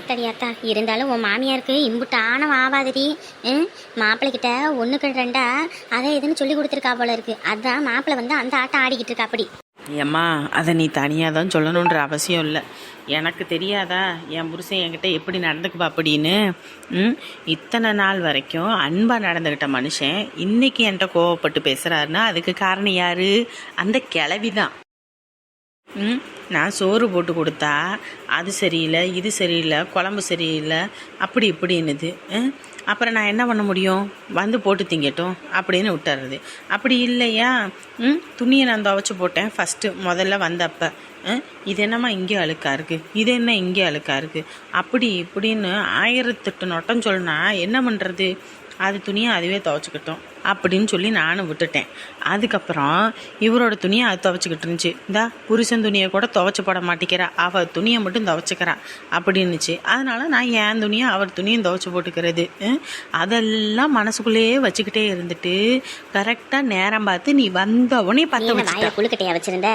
ஆத்தாடியாத்தா இருந்தாலும் உன் மாமியாருக்கு இம்புட்டு ஆணவம் ஆவாதடி. மாப்பிள்ளைகிட்ட ஒன்றுக்கு ரெண்டா அதை எதுன்னு சொல்லி கொடுத்துருக்கா போல இருக்கு. அதான் மாப்பிள்ளை வந்து அந்த ஆட்டம் ஆடிக்கிட்டு இருக்கா அப்படி. ஏம்மா அதை நீ தனியாக தான் சொல்லணுன்ற அவசியம் இல்லை. எனக்கு தெரியாதா என் புருஷன் என்கிட்ட எப்படி நடந்துக்குப்பா அப்படின்னு. இத்தனை நாள் வரைக்கும் அன்பாக நடந்துக்கிட்ட மனுஷன் இன்னைக்கு என்கிட்ட கோவப்பட்டு பேசுகிறாருன்னா அதுக்கு காரணம் யார்? அந்த கிளவி தான். நான் சோறு போட்டு கொடுத்தா அது சரியில்லை, இது சரியில்லை, குழம்பு சரியில்லை, அப்படி இப்படின்னுது. அப்புறம் நான் என்ன பண்ண முடியும்? வந்து போட்டு திங்கட்டும் அப்படின்னு விட்டுறது. அப்படி இல்லையா, துணியை நான் துவைச்சி போட்டேன் முதல்ல வந்தப்போ. இது என்னம்மா இங்கே அழுக்கா இருக்குது, இது என்ன இங்கே அழுக்கா இருக்குது, அப்படி இப்படின்னு 1008 நொட்டம் சொன்னா என்ன பண்ணுறது? அது துணியை அதுவே துவைச்சிக்கிட்டோம் அப்படின்னு சொல்லி நானும் விட்டுட்டேன். அதுக்கப்புறம் இவரோட துணியை அது துவைச்சிக்கிட்டு இருந்துச்சு. இந்தா புருஷன் துணியை கூட துவைச்சி போட மாட்டேங்கிறா, அவள் துணியை மட்டும் துவைச்சிக்கிறா அப்படின்னுச்சு. அதனால் நான் என் துணியை அவர் துணியும் துவைச்சி போட்டுக்கிறது. அதெல்லாம் மனசுக்குள்ளேயே வச்சுக்கிட்டே இருந்துட்டு கரெக்டாக நேரம் பார்த்து நீ வந்தவொடனே வாயை குழுக்கட்டையா வச்சிருந்த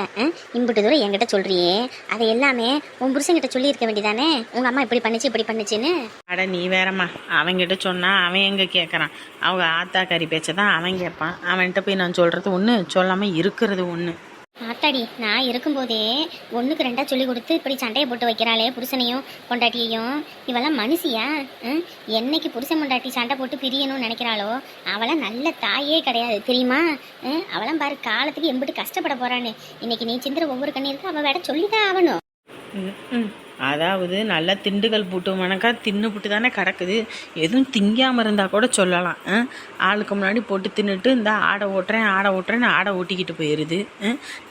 இம்புட்டு தூரம் என்கிட்ட சொல்றியே, அதை எல்லாமே உன் புருஷன்கிட்ட சொல்லி இருக்க வேண்டியதானே? உங்க அம்மா இப்படி பண்ணுச்சு இப்படி பண்ணுச்சுன்னு. அட நீ வேறம்மா, அவன்கிட்ட சொன்னா அவன் எங்க கேட்குறான்? அவங்க ஆத்தாக்காரி பேச்சை தான் அவன் கேட்பான். அவன்கிட்ட போய் நான் சொல்றது ஒன்று, சொல்லாமல் இருக்கிறது ஒன்று. ஆத்தாடி, நான் இருக்கும்போதே ஒன்றுக்கு ரெண்டா சொல்லி கொடுத்து இப்படி சண்டையை போட்டு வைக்கிறாளே புருஷனையும் பொண்டாட்டியையும். இவெல்லாம் மனுஷியா? என்னைக்கு புருஷன் பொண்டாட்டி சண்டை போட்டு பிரியணும்னு நினைக்கிறாளோ அவளாம் நல்ல தாயே கிடையாது தெரியுமா? அவளாம் பாரு காலத்துக்கு எம்பிட்டு கஷ்டப்பட போறான்னு. இன்னைக்கு நீ சிந்திர ஒவ்வொரு கண்ணிருக்கு அவள் வேட சொல்லிதான் ஆகணும். அதாவது நல்லா திண்டுகள் பூட்டு மணக்கா தின்னுபுட்டு தானே கிடக்குது. எதுவும் திங்காமல் இருந்தால் கூட சொல்லலாம். ஆளுக்கு முன்னாடி போட்டு தின்னுட்டு இந்த ஆடை ஓட்டுறேன்னு ஆடை ஓட்டிக்கிட்டு போயிடுது.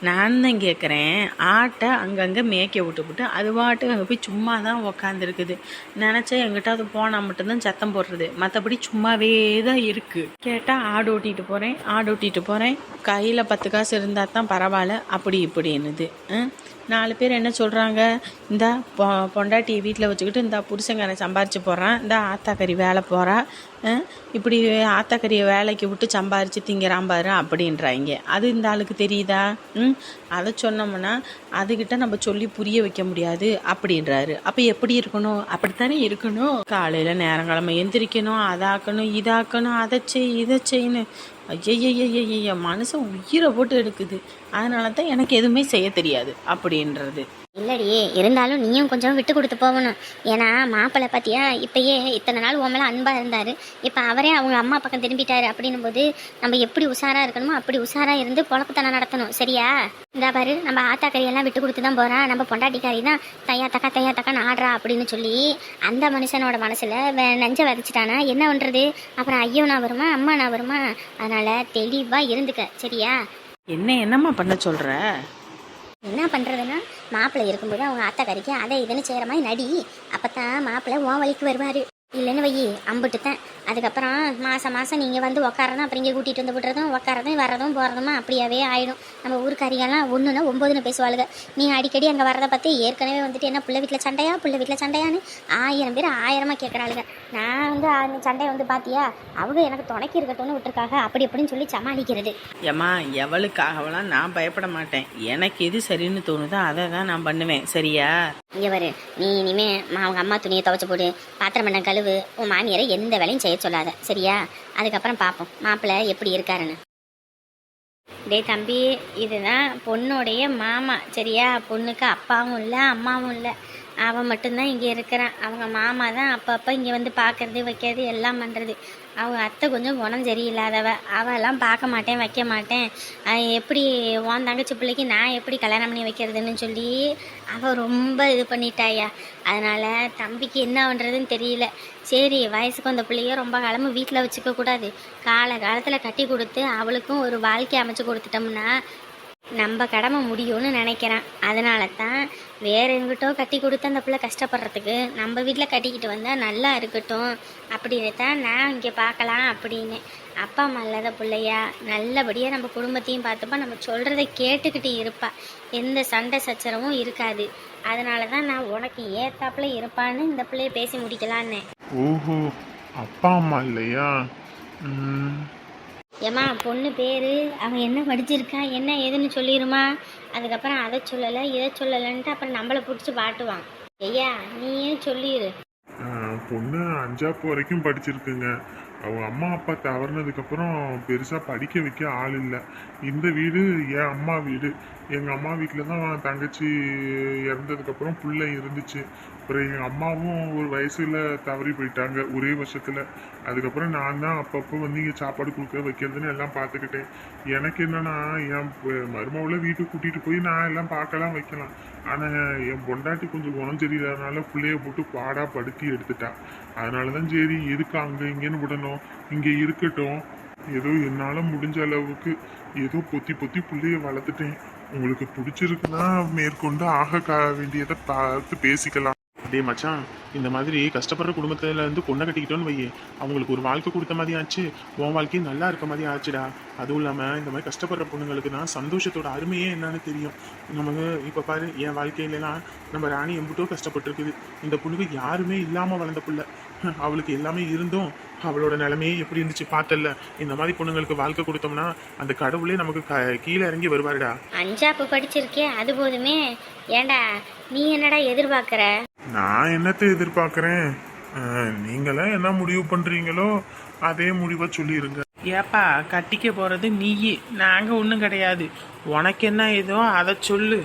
நான் தான் கேட்குறேன், ஆட்டை அங்கங்கே மேய்க்க விட்டுப்புட்டு அது பாட்டு அங்கே போய் சும்மா தான் உக்காந்துருக்குது. நினச்சா எங்கிட்ட அது போனால் மட்டும்தான் சத்தம் போடுறது, மற்றபடி சும்மாவே தான் இருக்குது. கேட்டால் ஆடு ஓட்டிகிட்டு போகிறேன் கையில் 10 காசு இருந்தால் தான் பரவாயில்ல அப்படி இப்படின்னுது. 4 பேர் என்ன சொல்கிறாங்க? இந்த பொண்டாட்டியை வீட்டில் வச்சுக்கிட்டு இந்த புருஷங்காரன் சம்பாரிச்சு போகிறான், இந்த ஆத்தாக்கறி வேலை போகிறா, இப்படி ஆத்தாக்கறியை வேலைக்கு விட்டு சம்பாரித்து திங்கிறான் பாரு அப்படின்றாங்க. அது இந்த ஆளுக்கு தெரியுதா? அதை சொன்னோம்னா அதுக்கிட்ட நம்ம சொல்லி புரிய வைக்க முடியாது அப்படின்றாரு. அப்போ எப்படி இருக்கணும்? அப்படித்தானே இருக்கணும். காலையில் நேரங்கிழமை எந்திரிக்கணும், அதாக்கணும் இதாக்கணும், அதை செய் இதை செய்யணும். ஐயய்ய மனுஷன் உயிரை போட்டு எடுக்குது. அதனால தான் எனக்கு எதுவுமே செய்ய தெரியாது அப்படின்றது. இல்லடி, இருந்தாலும் நீயும் கொஞ்சம் விட்டு கொடுத்து போகணும். ஏன்னா மாப்பிள்ளை பார்த்தியா இப்பயே இத்தனை நாள் உன் அன்பாக இருந்தார், இப்போ அவரே அவங்க அம்மா பக்கம் திரும்பிட்டாரு. அப்படின்னும் போது நம்ம எப்படி உஷாராக இருக்கணுமோ அப்படி உஷாராக இருந்து பொழப்புத்தனை நடத்தணும். சரியா? இந்த பாரு, நம்ம ஆத்தாக்கறியெல்லாம் விட்டு கொடுத்து தான் போகிறா, நம்ம பொண்டாட்டிக்காரி தான் தையா தக்கான்னு ஆடுறா அப்படின்னு சொல்லி அந்த மனுஷனோட மனசில் நெஞ்ச விதைச்சிட்டானா என்ன பண்ணுறது? அப்புறம் ஐயோனா வருமா அம்மானா வருமா? அதனால் தெளிவாக இருந்துக்க. சரியா? என்னம்மா பண்ண சொல்கிற? என்ன பண்ணுறதுன்னா, மாப்பிள்ளை இருக்கும்போது அவங்க ஆத்தாக்கறிக்கு அதை இதுன்னு செய்கிற மாதிரி நடி. அப்போ தான் மாப்பிள்ளை உன் வழிக்கு வருவார். இல்லைன்னு வையி அம்பிட்டு தான். அதுக்கப்புறம் மாதம் நீங்கள் வந்து உட்காரதும், அப்புறம் இங்கே கூட்டிகிட்டு வந்து விடுறதும், உட்காரதும் வரதும் போகிறதுமா அப்படியாவே ஆகிடும். நம்ம ஊருக்காரிகள்லாம் 1ன்னா 9ன்னு பேசுவாளுங்க. நீ அடிக்கடி அங்கே வரதை பார்த்து ஏற்கனவே வந்துட்டு என்ன பிள்ளை வீட்டில் சண்டையான்னு 1000 பேர் 1000மாக கேட்குறாளுங்க. நான் வந்து அந்த சண்டையை வந்து பார்த்தியா அவங்க எனக்கு துணைக்கி இருக்கட்டும்னு விட்டுருக்காங்க அப்படி எப்படின்னு சொல்லி சமாளிக்கிறது. ஏம்மா, எவளுக்காகவெல்லாம் நான் பயப்பட மாட்டேன். எனக்கு எது சரின்னு தோணுதோ அதை தான் நான் பண்ணுவேன். சரியா? இங்கே வரு, நீ இனிமே அவங்க அம்மா துணியை துவைச்சு போடு, பாத்திரம் பண்ண கழுவு, உன் மாமியாரை எந்த வேலையும் செய்ய சொல்லாத. சரியா? அதுக்கப்புறம் பார்ப்போம் மாப்பிள்ளை எப்படி இருக்காருன்னு. டே தம்பி, இதுதான் பொண்ணுடைய மாமா. சரியா? பொண்ணுக்கு அப்பாவும் இல்லை அம்மாவும் இல்லை, அவன் மட்டும்தான் இங்கே இருக்கிறான். அவங்க மாமா தான் அப்பப்போ இங்கே வந்து பார்க்கறது வைக்கிறது எல்லாம் பண்ணுறது. அவங்க அத்தை கொஞ்சம் குணம் சரியில்லாதவ, அவெல்லாம் பார்க்க மாட்டேன் வைக்க மாட்டேன், எப்படி உன் தங்கச்சி பிள்ளைக்கு நான் எப்படி கல்யாணம் பண்ணி வைக்கிறதுன்னு சொல்லி அவள் ரொம்ப இது பண்ணிட்டாயா. அதனால் தம்பிக்கு என்ன பண்ணுறதுன்னு தெரியல. சரி, வயசுக்கு வந்த பிள்ளைய ரொம்ப காலமும் வீட்டில் வச்சுக்க கூடாது, காலத்தில் கட்டி கொடுத்து அவளுக்கும் ஒரு வாழ்க்கை அமைச்சு கொடுத்துட்டோம்னா நம்ம கடமை முடியும்னு நினைக்கிறேன். அதனால தான் வேற எங்கிட்டோ கட்டி கொடுத்து அந்த பிள்ளை கஷ்டப்படுறதுக்கு நம்ம வீட்டில் கட்டிக்கிட்டு வந்தால் நல்லா இருக்கட்டும் அப்படின்னு தான் நான் இங்கே பார்க்கலாம் அப்படின்னு. அப்பா அம்மா இல்லாத பிள்ளையா நல்லபடியாக நம்ம குடும்பத்தையும் பார்த்துப்பா, நம்ம சொல்கிறத கேட்டுக்கிட்டு இருப்பா, எந்த சண்டை சச்சரவும் இருக்காது. அதனால தான் நான் உனக்கு ஏத்தாப்புல இருப்பான்னு இந்த பிள்ளைய பேசி முடிக்கலான்னு. ஓஹோ, அப்பா அம்மா இல்லையா? ஏம்மா, பொண்ணு பேர் அவன் என்ன படிச்சிருக்கா என்ன ஏதுன்னு சொல்லிடுமா. அதுக்கப்புறம் அதை சொல்லலை இதை சொல்லலைன்ட்டு அப்புறம் நம்மளை பிடிச்சி பாட்டுவான். ஐயா நீயே சொல்லிடு. பொண்ணு 5ஆப்பு வரைக்கும் படிச்சிருக்குங்க. அவங்க அம்மா அப்பா தவறுனதுக்கப்புறம் பெருசாக படிக்க வைக்க ஆள் இல்லை. இந்த வீடு என் அம்மா வீடு. எங்கள் அம்மா வீட்டில் தான் தங்கச்சி இறந்ததுக்கப்புறம் பிள்ளை இருந்துச்சு. அப்புறம் எங்கள் அம்மாவும் ஒரு வயசில் தவறி போயிட்டாங்க ஒரே வருஷத்தில். அதுக்கப்புறம் நான் தான் அப்பப்போ வந்து இங்கே சாப்பாடு கொடுக்க வைக்கிறதுன்னு எல்லாம் பார்த்துக்கிட்டேன். எனக்கு என்னன்னா என் மருமகளை வீட்டுக்கு கூட்டிகிட்டு போய் நான் எல்லாம் பார்க்கலாம் வைக்கலாம். ஆனால் என் பொண்டாட்டி கொஞ்சம் குணம் சரியில்லாதனால பிள்ளைய போட்டு பாடாக படுத்தி எடுத்துட்டா. அதனால தான் சரி எதுக்கு அங்கே இங்கேன்னு விடணும், இங்கே இருக்கட்டும். ஏதோ என்னால் முடிஞ்ச அளவுக்கு ஏதோ பொத்தி பொத்தி பிள்ளைய வளர்த்துட்டேன். உங்களுக்கு பிடிச்சிருக்குன்னா மேற்கொண்டு வேண்டியதை பார்த்து பேசிக்கலாம். டேய் மச்சான், இந்த மாதிரி கஷ்டப்படுற குடும்பத்துல இருந்து பொண்ணை கட்டிக்கிட்டோன்னு வையே, அவங்களுக்கு ஒரு வாழ்க்கை கொடுத்த மாதிரி ஆச்சு, உன் வாழ்க்கையும் நல்லா இருக்க மாதிரி ஆச்சுடா. அதுவும் இல்லாமல் இந்த மாதிரி கஷ்டப்படுற பொண்ணுங்களுக்கு தான் சந்தோஷத்தோட அருமையே என்னன்னு தெரியும். நமக்கு இப்போ பாரு, என் வாழ்க்கையிலலாம் நம்ம ராணி எம்பிட்டோ கஷ்டப்பட்டுருக்குது. இந்த பொண்ணுக்கு யாருமே இல்லாமல் வளர்ந்த பிள்ளை, அவளுக்கு எல்லாமே இருந்தும் அவளோட நிலைமையே எப்படி இருந்துச்சு பார்த்தல. இந்த மாதிரி பொண்ணுங்களுக்கு வாழ்க்கை கொடுத்தோம்னா அந்த கடவுளே நமக்கு கீழே இறங்கி வருவாருடா. 5ஆப்பு படிச்சிருக்கே அது போதுமே. ஏண்டா நீ என்னடா எதிர்பார்க்கற? நான் என்னத்தை எதிர்பார்க்குறேன், நீங்களாம் என்ன முடிவு பண்ணுறீங்களோ அதே முடிவை சொல்லிடுங்க. ஏப்பா கட்டிக்க போகிறது நீயே, நாங்கள் ஒன்றும் கிடையாது. உனக்கு என்ன ஏதோ அதை சொல்லு.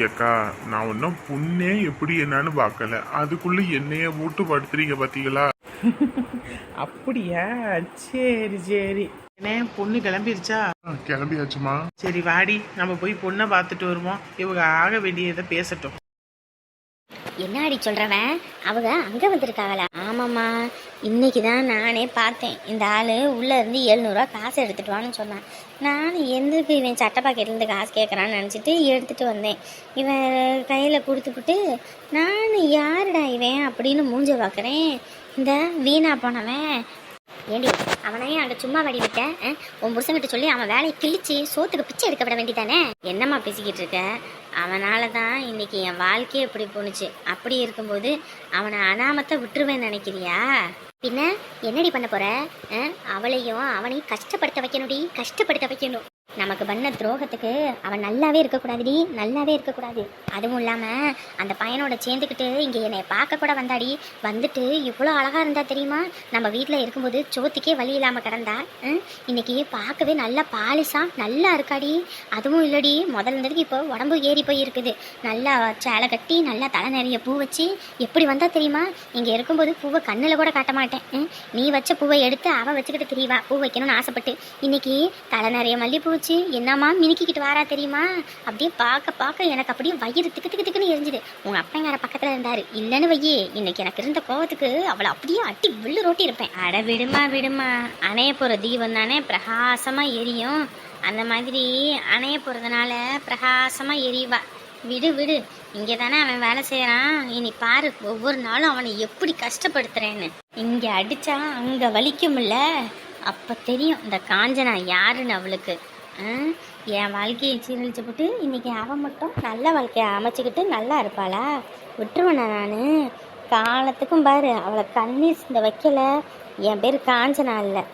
ஏக்கா நான் ஒன்றும் பொண்ணே எப்படி என்னன்னு பார்க்கல, அதுக்குள்ள என்னைய போட்டு படுத்துறீங்க பார்த்தீங்களா? அப்படியா? சரி சரி. என்ன பொண்ணு கிளம்பிருச்சா? கிளம்பியாச்சுமா. சரி வாடி, நம்ம போய் பொண்ணை பார்த்துட்டு வருவோம். இவங்க ஆக வேண்டியதை பேசட்டும். என்னடி சொல்றவன்? அவங்க அங்க வந்திருக்காங்களா? ஆமாம்மா, இன்னைக்கு தான் நானே பார்த்தேன். இந்த ஆளு உள்ள இருந்து 700 காசு எடுத்துட்டு வான்னு சொன்னான். நான் எந்தக்கு இவன் சட்டை பாக்கெட்லேருந்து காசு கேட்குறான்னு நினச்சிட்டு எடுத்துட்டு வந்தேன். இவன் கையில் கொடுத்துப்புட்டு நான் யாருடா இவன் அப்படின்னு மூஞ்ச பார்க்குறேன். இந்த வீணா போனவன். ஏண்டி அவனையும் அங்கே சும்மா வடி விட்டேன். உன் புருஷன்கிட்ட சொல்லி அவன் வேலையை கிழிச்சு சோத்துக்கு பிச்சை எடுக்க விட வேண்டிதானே? என்னம்மா பேசிக்கிட்டு இருக்க? அவனால தான் இன்னைக்கு என் வாழ்க்கையே இப்படி போணுச்சு. அப்படி இருக்கும்போது அவனை அனாமத்தை விட்டுருவேன்னு நினைக்கிறியா? பின்ன என்னடி பண்ண போற? அவளையும் அவனையும் கஷ்டப்படுத்த வைக்கணும்டி, கஷ்டப்படுத்த வைக்கணும். நமக்கு பண்ண துரோகத்துக்கு அவன் நல்லாவே இருக்கக்கூடாதுடி, நல்லாவே இருக்கக்கூடாது. அதுவும் இல்லாமல் அந்த பையனோட சேர்ந்துக்கிட்டு இங்கே என்னை பார்க்க கூட வந்தாடி. வந்துட்டு இவ்வளோ அழகாக இருந்தா தெரியுமா? நம்ம வீட்டில் இருக்கும்போது சோத்துக்கே வழி இல்லாமல் கிடந்தா. இன்னைக்கு பார்க்கவே நல்லா பாலிசாக நல்லா இருக்காடி. அதுவும் இல்லடி, முதல்ல இருந்ததுக்கு இப்போ உடம்பு ஏறி போய் இருக்குது. நல்லா சேலை கட்டி நல்லா தலை நிறைய பூ வச்சு எப்படி வந்தா தெரியுமா? இங்கே இருக்கும்போது பூவை கண்ணில் கூட காட்ட மாட்டேன். நீ வச்ச பூவை எடுத்து அவள் வச்சுக்கிட்டு தெரியவா பூ வைக்கணும்னு ஆசைப்பட்டு. இன்னைக்கு தலை நிறைய மல்லிப்பூ என்னம்மா மினுக்கிட்டு வாரா தெரியுமா? அப்படியே பார்க்க பார்க்க எனக்கு அப்படியே வயிறு திக்கு திக்கு திக்குன்னு எரிஞ்சுது. உங்க அப்பங்கார பக்கத்துல இருந்தாரு. இல்லைன்னு வையே, இன்னைக்கு எனக்கு இருந்த கோவத்துக்கு அவளை அப்படியே அட்டி வில்லு ரோட்டி இருப்பேன். அட விடுமா விடுமா, அணைய போற தீபம் தானே பிரகாசமா எரியும். அந்த மாதிரி அணைய போறதுனால பிரகாசமா எரிவா. விடு விடு, இங்கே தானே அவன் வேலை செய்கிறான். இனி பாரு ஒவ்வொரு நாளும் அவனை எப்படி கஷ்டப்படுத்துறேன்னு. இங்கே அடித்தா அங்கே வலிக்கும்ல, அப்போ தெரியும் இந்த காஞ்சனா யாருன்னு அவளுக்கு. என் வாழ்க்கையை சீரழிச்சு போட்டு இன்னைக்கு அவன் மட்டும் நல்ல வாழ்க்கையை அமைச்சுக்கிட்டு நல்லா இருப்பாளா? விட்டுருவேண்ணா நான்? காலத்துக்கும் பாரு அவளை கண்ணீர் இந்த வைக்கல. என் பேர் காஞ்சனா இல்லை.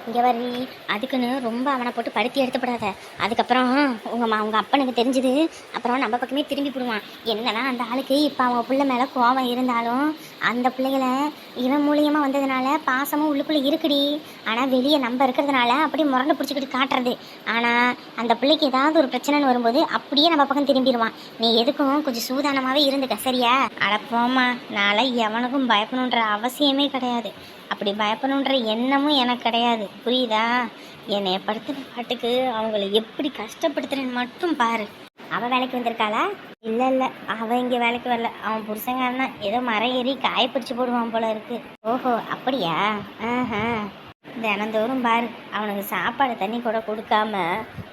இங்கே வரி, அதுக்குன்னு ரொம்ப அவனை போட்டு படுத்தி எடுத்துப்படாத. அதுக்கப்புறம் உங்கள் அப்பனுக்கு தெரிஞ்சுது, அப்புறம் நம்ம பக்கமே திரும்பி போடுவான். என்னதான் அந்த ஆளுக்கு இப்போ அவங்க பிள்ளை மேலே கோவம் இருந்தாலும் அந்த பிள்ளைகளை இவன் மூலியமாக வந்ததுனால பாசமும் உள்ளுக்குள்ளே இருக்குடி. ஆனால் வெளியே நம்ம இருக்கிறதுனால அப்படியே முரண்டு பிடிச்சிக்கிட்டு காட்டுறது. ஆனால் அந்த பிள்ளைக்கு ஏதாவது ஒரு பிரச்சனைன்னு வரும்போது அப்படியே நம்ம பக்கம் திரும்பிடுவான். நீ எதுக்கும் கொஞ்சம் சூதானமாகவே இருந்துக்க, சரியா? அடப்போம்மா, நாளை எவனுக்கும் பயப்படணுன்ற அவசியமே கிடையாது. அப்படி பயப்படணுன்ற எண்ணமும் எனக்கு கிடையாது, புரியுதா? என்னை படுத்துன பாட்டுக்கு அவங்கள எப்படி கஷ்டப்படுத்துறேன்னு மட்டும் பாரு. அவள் வேலைக்கு வந்திருக்காளா? இல்லை இல்லை, அவள் இங்கே வேலைக்கு வரல. அவன் புருஷங்காரனா ஏதோ மரம் ஏறி காய பிடிச்சி போடுவான் போல இருக்கு. ஓஹோ அப்படியா? தினந்தோறும் பாரு அவனுக்கு சாப்பாடு தண்ணி கூட கொடுக்காம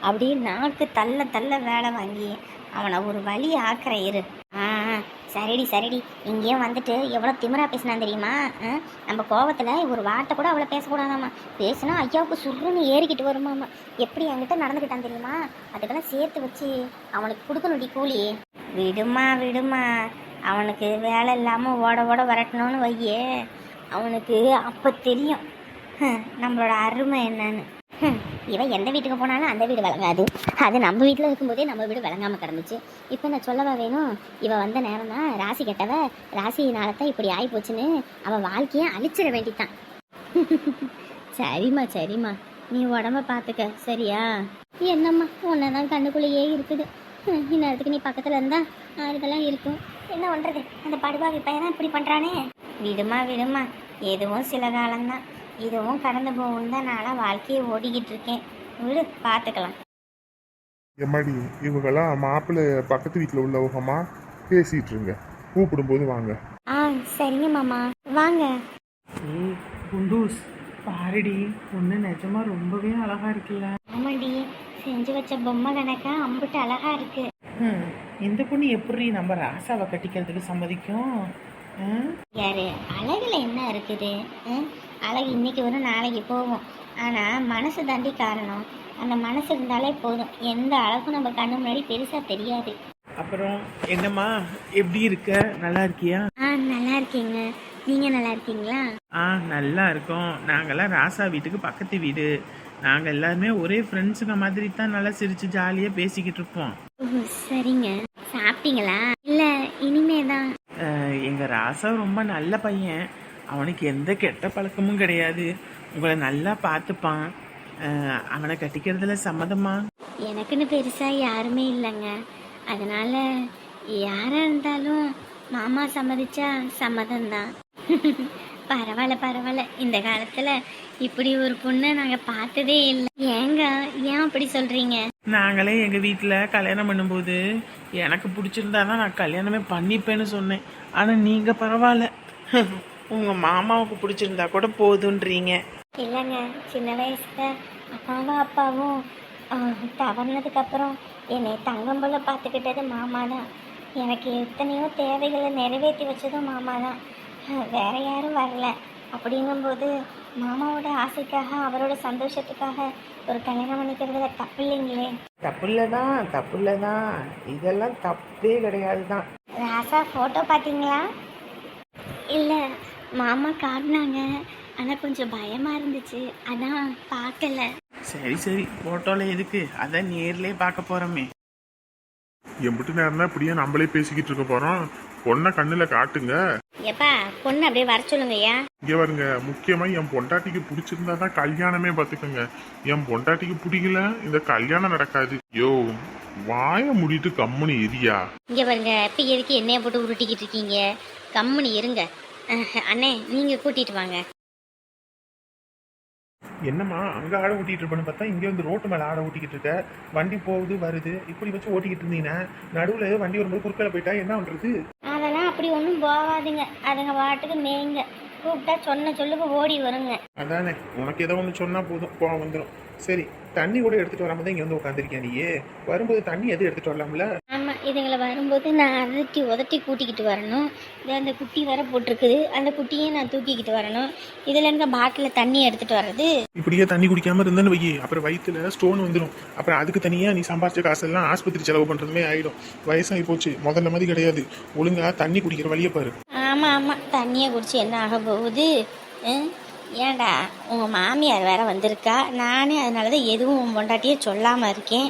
அப்படியே நாக்கு தள்ள தள்ள வேலை வாங்கி அவனை ஒரு வழி ஆக்கிற இரு. சரிடி சரிடி, இங்கேயும் வந்துட்டு எவ்வளோ திமிரா பேசினான் தெரியுமா? நம்ம கோவத்தில் ஒரு வார்த்தை கூட அவளை பேசக்கூடாதாம்மா. பேசினா ஐயாவுக்கு சுருன்னு ஏறிக்கிட்டு வருமாம்மா. எப்படி என்கிட்ட நடந்துக்கிட்டான் தெரியுமா? அதுக்கெல்லாம் சேர்த்து வச்சு அவனுக்கு கொடுக்கணுடி கூலி. விடுமா விடுமா, அவனுக்கு வேலை இல்லாமல் ஓட ஓட வரட்டணும்னு வையே, அவனுக்கு அப்போ தெரியும் நம்மளோட அருமை என்னன்னு. இவன் எந்த வீட்டுக்கு போனாலும் அந்த வீடு விளங்காது. அது நம்ம வீட்டில் இருக்கும்போதே நம்ம வீடு விளங்காமல் கிடந்துச்சு. இப்போ நான் சொல்லவா வேணும்? இவ வந்த நேரம் தான் ராசி கெட்டவ, ராசினால தான் இப்படி ஆகி போச்சுன்னு அவள் வாழ்க்கையை அழிச்சிட வேண்டித்தான். சரிம்மா சரிம்மா, நீ உடம்ப பார்த்துக்க சரியா? என்னம்மா உன்னை தான் கண்ணுக்குள்ளேயே இருக்குது. இந்நேரத்துக்கு நீ பக்கத்தில் இருந்தா ஆறுதெல்லாம் இருக்கும். என்ன பண்ணுறது, அந்த படுபாவி பையன் தான் இப்படி பண்ணுறானே. விடுமா விடுமா, எதுவும் சில காலம்தான், இதுவும் கடந்து போகும் தான். நான்லாம் வாழ்க்கையை ஓடிக்கிட்டு இருக்கேன். விடு, பார்த்துக்கலாம். எம்மாடி இவங்கெல்லாம் மாப்பிள்ளை பக்கத்து வீட்டில் உள்ளவங்கம்மா, பேசிட்டு இருங்க, கூப்பிடும்போது வாங்க. ஆ சரிங்க மாமா, வாங்க. ஏய் குண்டூஸ், பாருடி, பொண்ணு நிஜமா ரொம்பவே அழகா இருக்குல்ல. ஆமாடி, செஞ்சு வச்ச பொம்மை கணக்கா அம்புட்டு அழகா இருக்கு. இந்த பொண்ணு எப்படி நம்ம ராசாவை கட்டிக்கிறதுக்கு சம்மதிக்கும்? யாரு அழகுல என்ன இருக்குது? அழகு இன்னைக்கு வரும் நாளைக்கு போகும். ஆனா மனசு தாண்டி காரணம். அந்த மனசு இருந்தாலே போதும், எந்த அழகும் நம்ம கண்ணு முன்னாடி பெருசா தெரியாது. அப்புறம் என்னம்மா, எப்படி இருக்க? நல்லா இருக்கியா? நல்லா இருக்கீங்க, நீங்க நல்லா இருக்கீங்களா? நல்லா இருக்கோம். நாங்கெல்லாம் ராசா வீட்டுக்கு பக்கத்து வீடு. நாங்கள் எல்லாருமே ஒரே ஃப்ரெண்ட்ஸுங்க மாதிரி தான் நல்லா சிரிச்சு ஜாலியாக பேசிக்கிட்டு இருப்போம். சரிங்க, சாப்பிட்டீங்களா? இல்ல இனிமேதான். எங்கள் ராசா ரொம்ப நல்ல பையன். அவனுக்கு எந்த கெட்ட பழக்கமும் கிடையாது. உங்களை நல்லா பார்த்துப்பான். அவனை கட்டிக்கிறதுல சம்மதமா? எனக்குன்னு பெருசா யாருமே இல்லைங்க. அதனால யாரா இருந்தாலும் மாமா சம்மதிச்சா சம்மதம்தான். பரவாயில்ல பரவாயில்ல, இந்த காலத்துல இப்படி ஒரு பொண்ணை நாங்க பார்த்ததே இல்லை. ஏங்க ஏன் அப்படி சொல்றீங்க? நாங்களே எங்கள் வீட்டில் கல்யாணம் பண்ணும்போது எனக்கு பிடிச்சிருந்தா தான் நான் கல்யாணமே பண்ணிப்பேன்னு சொன்னேன். ஆனால் நீங்கள் பரவாயில்ல, உங்கள் மாமாவுக்கு பிடிச்சிருந்தா கூட போதுன்றீங்க. இல்லைங்க, சின்ன வயசுல அம்மாவும் அப்பாவும் தவறினதுக்கு அப்புறம் என்னை தங்கம் போல பார்த்துக்கிட்டது மாமா தான். எனக்கு எத்தனையோ தேவைகளை நிறைவேற்றி வச்சதும் மாமா தான், வேற யாரும் வரல. அப்படிங்கும்போது மாமாவோட ஆசைக்காக, அவரோட சந்தோஷத்துக்காக ஒரு கல்யாணம் பண்ணிக்கிறதுல தப்பு இல்லைங்களே. தப்புல தான், இதெல்லாம் தப்பே கிடையாது தான். ராசா ஃபோட்டோ பார்த்தீங்களா? இல்லை, மாமா காட்டினாங்க, ஆனால் கொஞ்சம் பயமாக இருந்துச்சு, அதான் பார்க்கல. சரி ஃபோட்டோவில் எதுக்கு, அதான் நேர்லேயே பார்க்க போகிறோமே. எம்பிட்டு நேரம் தான் இப்படியே நம்மளே பேசிக்கிட்டு இருக்க போறோம். பொண்ணை கண்ணுல காட்டுங்க. எப்பா பொண்ணு அப்படியே வர சொல்லுங்கய்யா. இங்க வருங்க, முக்கியமா என் பொண்டாட்டிக்கு பிடிச்சிருந்தா தான் கல்யாணமே பார்த்துக்கோங்க. என் பொண்டாட்டிக்கு பிடிக்கல, இந்த கல்யாணம் நடக்காது. யோ வாய மூடிட்டு கம்முனு எரியா. இங்க பாருங்க, இப்போ எதுக்கு எண்ணெயை போட்டு உருட்டிக்கிட்டு இருக்கீங்க? கம்முனு இருங்க. அண்ணே நீங்க கூட்டிட்டு வாங்க. என்னம்மா அங்க ஆட ஓட்டிட்டு இருப்பேன்னு பார்த்தா இங்க வந்து ரோட்டு மேல ஆட ஓட்டிக்கிட்டு இருக்க. வண்டி போகுது வருது, இப்படி வச்சு ஓட்டிக்கிட்டு இருந்தீங்கன்னா நடுவுல வண்டி வரும்போது குறுக்கால போயிட்டா என்ன பண்றது? அதெல்லாம் அப்படி ஒன்றும் போகாதுங்க, அதுங்க பாட்டுக்கு மேய்ங்க. கூப்பிட்டா சொன்ன சொல்லுக்கு ஓடி வருங்க. அதானே, உனக்கு ஏதோ ஒன்று சொன்னா போதும், கோவம் வந்துடும். சரி, தண்ணி கூட எடுத்துட்டு வராம தான் இங்க வந்து உட்காந்துருக்கேன். நீயே வரும்போது தண்ணி எது எடுத்துட்டு வரலாம்ல? ஆமா, இதுங்களை வரும்போது நான் அதட்டி உதட்டி கூட்டிக்கிட்டு வரணும். இது அந்த குட்டி வர போட்டிருக்குது, அந்த குட்டியை நான் தூக்கிக்கிட்டு வரணும். இதுல இருக்க பாட்டில தண்ணி எடுத்துட்டு வர்றது. இப்படியே தண்ணி குடிக்காம இருந்தேன்னு வை, அப்புறம் வயிற்றுல ஸ்டோன் வந்துடும். அப்புறம் அதுக்கு தனியா நீ சம்பாதிச்ச காசெல்லாம் ஆஸ்பத்திரி செலவு பண்றதுமே ஆயிடும். வயசாகி போச்சு, முதல்ல மாதிரி கிடையாது. ஒழுங்கா தண்ணி குடிக்கிற வழியை பாரு. ஆமா தண்ணியை குடிச்சு என்ன ஆக போகுது? ஏன்டா உங்கள் மாமியார் வேற வந்திருக்கா, நானே அதனால தான் எதுவும் உன் பொண்டாட்டியே சொல்லாமல் இருக்கேன்.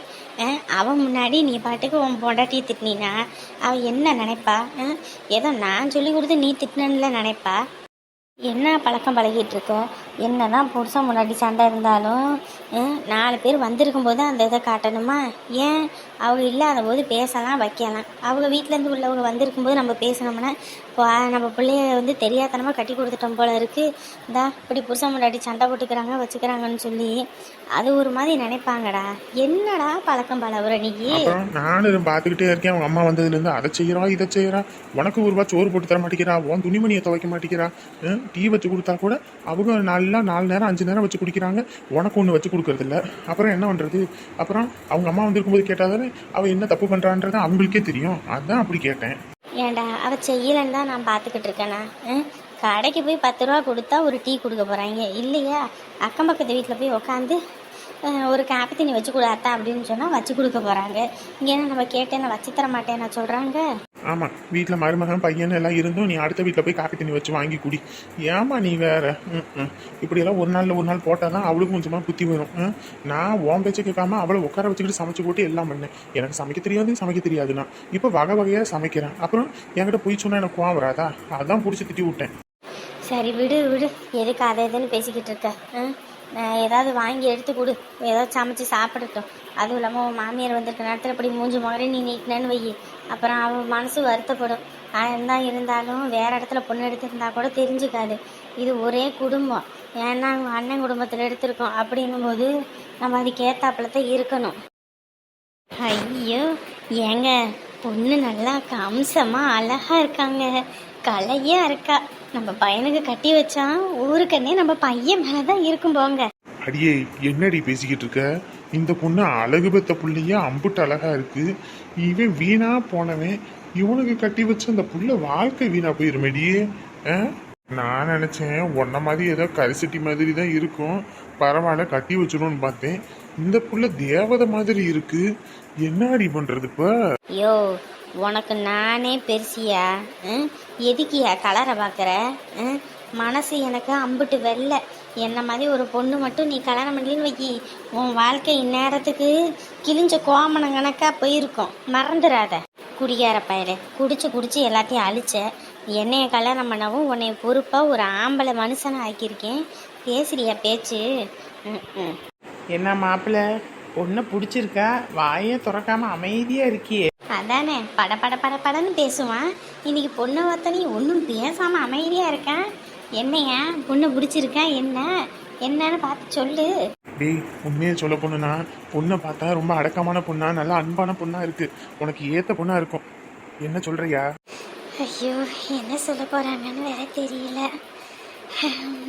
அவன் முன்னாடி நீ பாட்டுக்கு உன் பொண்டாட்டியை திட்டினா அவள் என்ன நினைப்பா? ஏதோ நான் சொல்லி கொடுத்து நீ திட்டினல நினைப்பா. என்ன பழக்கம் பழகிட்டு இருக்கோம்? என்ன தான் புருஷன் முன்னாடி சண்டை இருந்தாலும் 4 பேர் வந்திருக்கும் போது அந்த இதை காட்டணுமா? ஏன் அவங்க இல்லாத போது பேசலாம் வைக்கலாம். அவங்க வீட்டிலேருந்து உள்ளவங்க வந்திருக்கும்போது நம்ம பேசினோம்னா நம்ம பிள்ளைய வந்து தெரியாதனமாக கட்டி கொடுத்துட்டோம் போல இருக்குது. இந்தா இப்படி புருஷன் முன்னாடி சண்டை போட்டுக்கிறாங்க வச்சுக்கிறாங்கன்னு சொல்லி அது ஒரு மாதிரி நினைப்பாங்கடா. என்னடா பழக்கம் பழகுற நீ? நானும் பார்த்துக்கிட்டே இருக்கேன். அவங்க அம்மா வந்ததுலேருந்து அதை செய்யறா இதை செய்யறா. உனக்கு ஒரு ரூபா சோறு போட்டு தர மாட்டேங்கிறா, உன் துணிமணியை துவைக்க மாட்டேங்கிறா. டீ வச்சு கொடுத்தா கூட அவங்க 4 நேரம் 5 நேரம் வச்சு குடிக்கிறாங்க, உனக்கு ஒன்று வச்சு கொடுக்கறது இல்லை. அப்புறம் என்ன பண்ணுறது? அப்புறம் அவங்க அம்மா வந்திருக்கும்போது கேட்டாதானே அவள் என்ன தப்பு பண்ணுறான்றது அவங்களுக்கே தெரியும். அதான் அப்படி கேட்டேன். ஏன்டா அவள் செய்யலன்னு தான் நான் பார்த்துக்கிட்டு இருக்கேனா? கடைக்கு போய் 10 ரூபா கொடுத்தா ஒரு டீ கொடுக்க போகிறாங்க இல்லையா? அக்கம் பக்கத்து வீட்டில் போய் உக்காந்து ஒரு காப்பி தண்ணி வச்சு கொடுத்தா அப்படின்னு சொன்னால் வச்சு கொடுக்க போகிறாங்க. இங்கே நம்ம கேட்டேன், நான் வச்சு தர மாட்டேன் நான் சொல்கிறாங்க. ஆமாம், வீட்டில் மருமகன் பையன் எல்லாம் இருந்தும் நீ அடுத்த வீட்டில் போய் காப்பி தண்ணி வச்சு வாங்கி குடி. ஏமா நீ வேற இப்படியெல்லாம் ஒரு நாள் போட்டால் தான் அவளுக்கும் கொஞ்சமாக புத்தி வரும். நான் உன் பேச்சு கேட்காம அவளை உட்கார வச்சுக்கிட்டு சமைச்சு போட்டு எல்லாம் பண்ணேன். எனக்கு சமைக்க தெரியாதுண்ணா இப்போ வகை வகையாக சமைக்கிறேன். அப்புறம் என்கிட்ட போய் சொன்னால் எனக்கு கோவம் வராதா? அதான் பிடிச்சி திட்டி விட்டேன். சரி விடு விடு, எதுக்கு அதை இதுன்னு பேசிக்கிட்டு இருக்க? நான் ஏதாவது வாங்கி எடுத்து கொடு, ஏதாவது சமைச்சு சாப்பிடட்டும். அதுவும் இல்லாமல் உன் மாமியார் வந்திருக்க நேரத்தில் இப்படி மூஞ்சி முகரே நீ நீட்டினேன்னு வை, அப்புறம் அவன் மனசு வருத்தப்படும். தான் இருந்தாலும் வேற இடத்துல பொண்ணு எடுத்திருந்தா கூட தெரிஞ்சுக்காது. இது ஒரே குடும்பம், ஏன்னா அவங்க அண்ணன் குடும்பத்தில் எடுத்திருக்கோம். அப்படின்னும் போது நம்ம அதுக்கு ஏத்தாப்புல தான் இருக்கணும். ஐயோ ஏங்க, பொண்ணு நல்லா கம்சமா அழகா இருக்காங்க, கலையா இருக்கா. நம்ம பையனுக்கு கட்டி வச்சா ஊருக்கன்னே நம்ம பையன் மேலதான் இருக்கும் போங்க. அடியே என்னடி பேசிக்கிட்டு இருக்க? இந்த பொண்ணு அழகு பெத்த புள்ளையா அம்புட்டு அழகா இருக்கு. இவன் வீணா போனவன், இவனுக்கு கட்டி வச்ச அந்த புள்ள வாழ்க்கை வீணா போயிருமேடியே. நான் நினைச்சேன் உன்ன மாதிரி ஏதோ கரிசட்டி மாதிரி தான் இருக்கும், பரவாயில்ல கட்டி வச்சிரும்னு பார்த்தேன். இந்த புள்ள தேவதை மாதிரி இருக்கு. என்ன அடி பண்றது இப்ப? யோ உனக்கு நானே பெருசியா? எதுக்கியா கலரை பார்க்குற? மனசு எனக்கு அம்புட்டு வெள்ளை. என்ன மாதிரி ஒரு பொண்ணு மட்டும் நீ கல்யாணம் பண்ணலன்னு வைக்கி, உன் வாழ்க்கை இந்நேரத்துக்கு கிழிஞ்ச கோமணம் கணக்காக போயிருக்கும், மறந்துடாத. குடிகார பயலே, குடிச்சு எல்லாத்தையும் அழிச்ச. என்னைய கல்யாணம் பண்ணவும் உன்னைய பொறுப்பாக ஒரு ஆம்பளை மனுஷனை ஆக்கியிருக்கேன். பேசுறியா பேச்சு? என்ன மாப்பிள்ளை, பொண்ணை பிடிச்சிருக்கா? வாயே திறக்காம அமைதியா இருக்கியே. அதானே படன்னு பேசுவான். இன்னைக்கு பொண்ணை ஒருத்தனையும் ஒன்றும் பேசாமல் அமைதியாக இருக்கேன். என்னையா பொண்ணு பிடிச்சிருக்கா? என்னன்னு பார்த்து சொல்லு. டேய், உண்மையை சொல்ல பொண்ணுனா பொண்ணை பார்த்தா ரொம்ப அடக்கமான பொண்ணா, நல்லா அன்பான பொண்ணா இருக்கு. உனக்கு ஏத்த பொண்ணா இருக்கும். என்ன சொல்றியா? ஐயோ என்ன சொல்ல போறாங்கன்னு வேற தெரியல.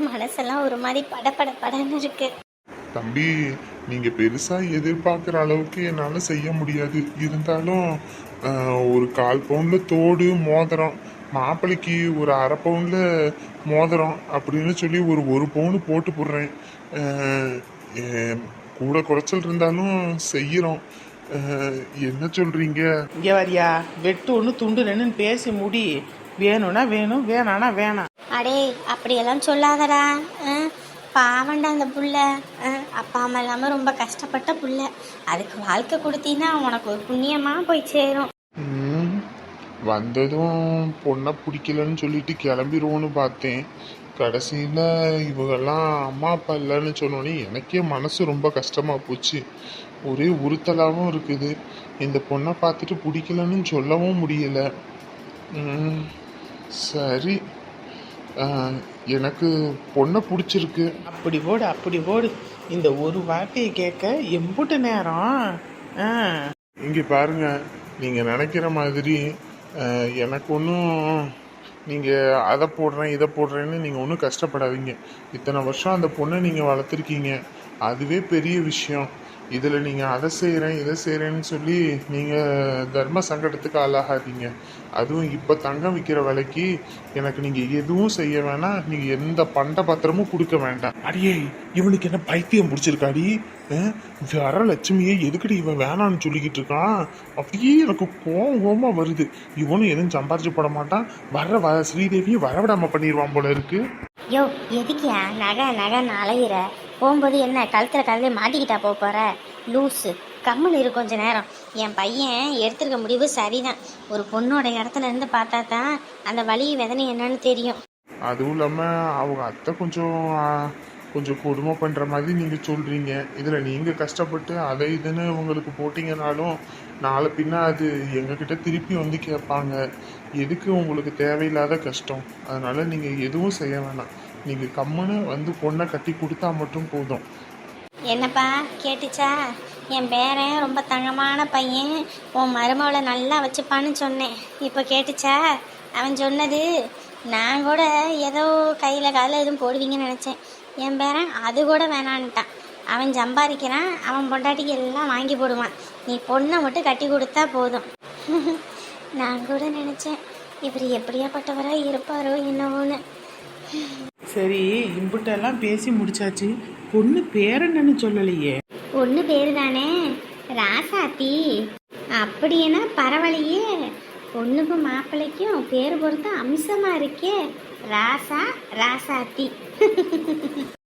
மனசெல்லாம் ஒரு மாதிரி படன்னு இருக்கு. தம்பி, நீங்க பெருசா எதிர்பார்க்குற அளவுக்கு என்னால செய்ய முடியாது. இருந்தாலும் ஒரு 1/4 பவுன்ல தோடு மோதிரம், மாப்பிள்ளைக்கு ஒரு 1/2 பவுன்ல மோதிரம் அப்படின்னு சொல்லி ஒரு பவுன் போட்டு போடுறேன். கூட குறைச்சல் இருந்தாலும் செய்யறோம். என்ன சொல்றீங்க? இங்க வரியா, வெட்டு ஒன்று துண்டு ரெண்டுன்னு பேசி முடி. வேணும்னா வேணும், வேணானா வேணாம். அடே அப்படியெல்லாம் சொல்லாதடா. பாவண்டா அந்த புள்ள. அப்பா அம்மா இல்லாமல் ரொம்ப கஷ்டப்பட்ட புள்ள. அதுக்கு வாழ்க்கை கொடுத்தீங்கன்னா உனக்கு ஒரு புண்ணியமாக போய் சேரும். வந்ததும் பொண்ணை பிடிக்கலன்னு சொல்லிட்டு கிளம்பிடுவோன்னு பார்த்தேன். கடைசியில் இவங்கெல்லாம் அம்மா அப்பா இல்லைன்னு சொன்னோன்னே எனக்கே மனசு ரொம்ப கஷ்டமாக போச்சு. ஒரே உறுத்தலாகவும் இருக்குது. இந்த பொண்ணை பார்த்துட்டு பிடிக்கலன்னு சொல்லவும் முடியலை. சரி, எனக்கு பொண்ணை பிடிச்சிருக்கு. அப்படி ஓடு. இந்த ஒரு வார்த்தையை கேட்க எம்புட்டு நேரம். இங்கே பாருங்க, நீங்கள் நினைக்கிற மாதிரி எனக்கு ஒன்றும் நீங்கள் அதை போடுறேன் இதை போடுறேன்னு நீங்கள் ஒன்றும் கஷ்டப்படாதீங்க. இத்தனை வருஷம் அந்த பொண்ணை நீங்கள் வளர்த்துருக்கீங்க, அதுவே பெரிய விஷயம். இதில் நீங்கள் அதை செய்கிறேன் இதை செய்கிறேன்னு சொல்லி நீங்கள் தர்ம சங்கடத்துக்கு ஆளாகாதீங்க. அதுவும் இப்போ தங்கம் விற்கிற விலைக்கு எனக்கு நீங்கள் எதுவும் செய்ய வேணாம், நீங்கள் எந்த பண்ட பத்திரமும் கொடுக்க வேண்டாம். அடியே, இவனுக்கு என்ன பைத்தியம் பிடிச்சிருக்காடி? வரலட்சுமியே எதுக்கடி இவன் வேணான்னு சொல்லிக்கிட்டு இருக்கான்? அப்படியே எனக்கு கோபமாக வருது. இவனும் எதுவும் சம்பாரிச்சு போட மாட்டான், ஸ்ரீதேவியும் வரவிடாம பண்ணிடுவான் போல இருக்கு. யோ எதுக்கியா நகைன்னு அலையிற? போகும்போது என்ன கழுத்தில் மாட்டிக்கிட்டா போகிற லூஸு? கம்மல் இரு கொஞ்ச நேரம். என் பையன் எடுத்துருக்க முடிவு சரிதான். ஒரு பொண்ணோட இடத்துல இருந்து பார்த்தா தான் அந்த வலி வேதனை என்னன்னு தெரியும். அதுவும் இல்லாமல் அவங்க அத்தை கொஞ்சம் கொடுமை பண்ணுற மாதிரி நீங்கள் சொல்கிறீங்க. இதில் நீங்கள் கஷ்டப்பட்டு அதை இதுன்னு உங்களுக்கு போட்டிங்கனாலும் நாளை பின்ன அது எங்ககிட்ட திருப்பி வந்து கேட்பாங்க. எதுக்கு உங்களுக்கு தேவையில்லாத கஷ்டம்? அதனால் நீங்கள் எதுவும் செய்ய வேணாம். நீங்கள் கம்முன்னு வந்து பொண்ணை கட்டி கொடுத்தா மட்டும் போதும். என்னப்பா கேட்டுச்சா? என் பேரன் ரொம்ப தங்கமான பையன், உன் மருமகளை நல்லா வச்சுப்பான்னு சொன்னேன். இப்போ கேட்டுச்சா அவன் சொன்னது? நான் கூட ஏதோ கையில் காலில் எதுவும் போடுவீங்கன்னு நினச்சேன். என் பேரன் அது கூட வேணான்ட்டான். அவன் சம்பாதிக்கிறான், அவன் பொண்டாட்டிக்கு எல்லாம் வாங்கி போடுவான். நீ பொண்ணை மட்டும் கட்டி கொடுத்தா போதும். நான் கூட நினச்சேன் இவர் எப்படியாப்பட்டவராக இருப்பாரோ என்னவோன்னு. சரி, இம்புட்டெல்லாம் பேசி முடிச்சாச்சு. பொண்ணு பேர் என்னன்னு சொல்லலையே. பொண்ணு பேரு தானே ராசாத்தி. அப்படின்னா பரவாயில்லையே. பொண்ணுக்கும் மாப்பிள்ளைக்கும் பேர் பொறுத்த அம்சமா இருக்கே. ராசா ராசாத்தி.